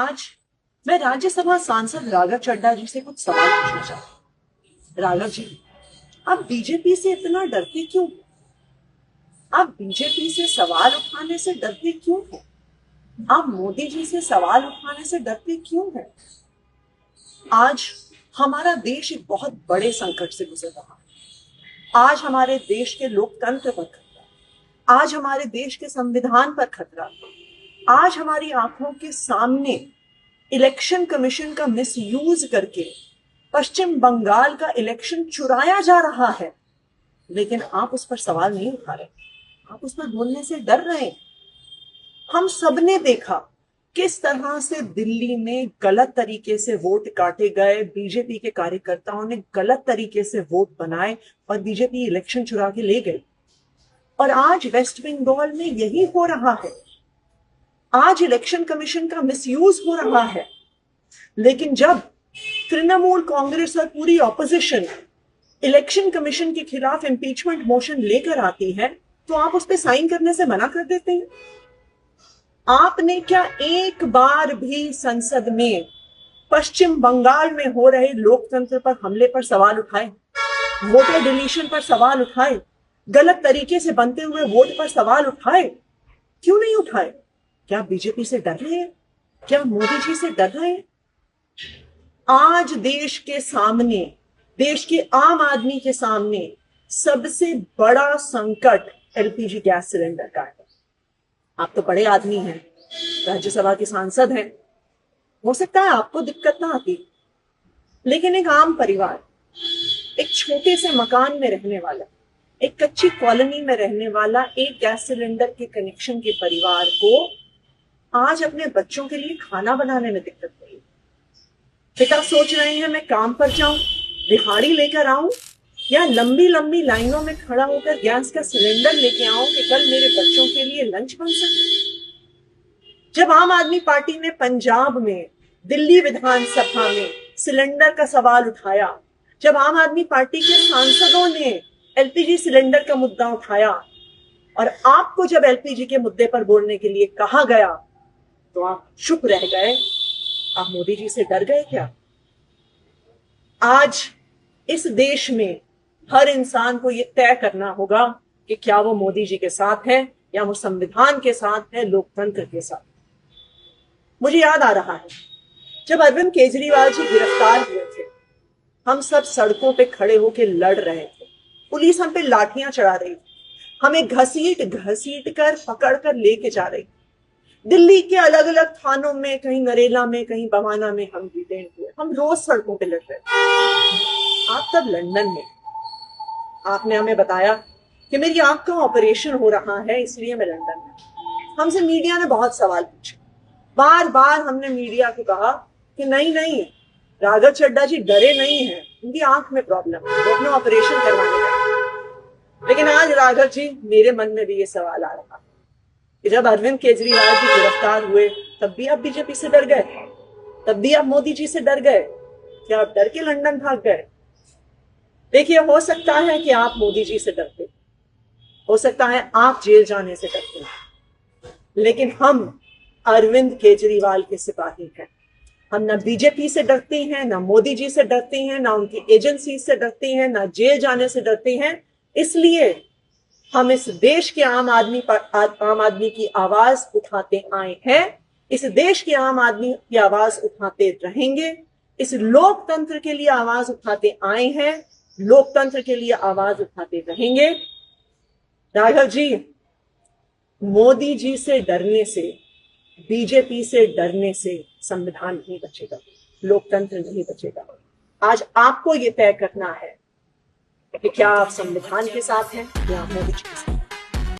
आज मैं राज्यसभा सांसद राघव चड्ढा जी से कुछ सवाल पूछना चाहती हूँ। राघव जी, आप बीजेपी से इतना डरते क्यों? आप बीजेपी से सवाल उठाने से डरते क्यों हैं? आप मोदी जी से सवाल उठाने से डरते क्यों हैं? आज हमारा देश एक बहुत बड़े संकट से गुजर रहा है। आज हमारे देश के लोकतंत्र पर खतरा, आज हमारे देश के संविधान पर खतरा, आज हमारी आंखों के सामने इलेक्शन कमीशन का मिसयूज करके पश्चिम बंगाल का इलेक्शन चुराया जा रहा है, लेकिन आप उस पर सवाल नहीं उठा रहे, आप उस पर बोलने से डर रहे हैं। हम सबने देखा किस तरह से दिल्ली में गलत तरीके से वोट काटे गए, बीजेपी के कार्यकर्ताओं ने गलत तरीके से वोट बनाए और बीजेपी इलेक्शन चुरा के ले गई। और आज वेस्ट बंगाल में यही हो रहा है। आज इलेक्शन कमीशन का मिसयूज हो रहा है, लेकिन जब तृणमूल कांग्रेस और पूरी ऑपोजिशन इलेक्शन कमीशन के खिलाफ इंपीचमेंट मोशन लेकर आती है तो आप उस पर साइन करने से मना कर देते हैं। आपने क्या एक बार भी संसद में पश्चिम बंगाल में हो रहे लोकतंत्र पर हमले पर सवाल उठाए, वोटर डिलीशन पर सवाल उठाए, गलत तरीके से बनते हुए वोट पर सवाल उठाए? क्यों नहीं उठाए? क्या बीजेपी से डर रहे हैं? क्या मोदी जी से डर रहे हैं? आज देश के सामने, देश के आम आदमी के सामने सबसे बड़ा संकट एलपीजी गैस सिलेंडर का है। आप तो बड़े आदमी हैं, राज्यसभा के सांसद हैं, हो सकता है आपको दिक्कत ना आती, लेकिन एक आम परिवार, एक छोटे से मकान में रहने वाला, एक कच्ची कॉलोनी में रहने वाला एक गैस सिलेंडर के कनेक्शन के परिवार को आज अपने बच्चों के लिए खाना बनाने में दिक्कत हुई। पिता सोच रहे हैं मैं काम पर जाऊं, दिहाड़ी लेकर आऊं, या लंबी लंबी लाइनों में खड़ा होकर गैस का सिलेंडर लेके आऊं कि कल मेरे बच्चों के लिए लंच बन सके। जब आम आदमी पार्टी ने पंजाब में, दिल्ली विधानसभा में सिलेंडर का सवाल उठाया, जब आम आदमी पार्टी के सांसदों ने एलपीजी सिलेंडर का मुद्दा उठाया और आपको जब एलपीजी के मुद्दे पर बोलने के लिए कहा गया तो आप चुप रह गए। आप मोदी जी से डर गए क्या? आज इस देश में हर इंसान को यह तय करना होगा कि क्या वो मोदी जी के साथ है या वो संविधान के साथ है, लोकतंत्र के साथ। मुझे याद आ रहा है जब अरविंद केजरीवाल जी गिरफ्तार हुए थे, हम सब सड़कों पे खड़े होकर लड़ रहे थे, पुलिस हम पे लाठियां चढ़ा रही थी, हमें घसीट घसीट कर पकड़ कर लेके जा रही। दिल्ली के अलग अलग थानों में, कहीं नरेला में, कहीं बवाना में हम डिटेन हुए, हम रोज सड़कों पे लड़ रहे थे। आप तब लंदन में, आपने हमें बताया कि मेरी आंख का ऑपरेशन हो रहा है इसलिए मैं लंदन में। हमसे मीडिया ने बहुत सवाल पूछे, बार बार हमने मीडिया को कहा कि नहीं नहीं, राघव चड्ढा जी डरे नहीं हैं, उनकी आंख में प्रॉब्लम है, वो अपना ऑपरेशन करवाने गए। लेकिन आज राघव जी, मेरे मन में भी ये सवाल आ रहा है कि जब अरविंद केजरीवाल जी गिरफ्तार हुए तब भी आप बीजेपी से डर गए, तब भी आप मोदी जी से डर गए, क्या आप डर के लंदन भाग गए? देखिए, हो सकता है कि आप मोदी जी से डरते, हो सकता है आप जेल जाने से डरते, लेकिन हम अरविंद केजरीवाल के सिपाही हैं। हम ना बीजेपी से डरते हैं, ना मोदी जी से डरते हैं, ना उनकी एजेंसी से डरते हैं, ना जेल जाने से डरते हैं। इसलिए हम इस देश के आम आदमी की आवाज उठाते आए हैं, इस देश के आम आदमी की आवाज उठाते रहेंगे, इस लोकतंत्र के लिए आवाज उठाते आए हैं, लोकतंत्र के लिए आवाज उठाते रहेंगे। राघव जी, मोदी जी से डरने से, बीजेपी से डरने से संविधान नहीं बचेगा, लोकतंत्र नहीं बचेगा। आज आपको यह तय करना है कि क्या आप संविधान के साथ हैं या मोदी जी के साथ।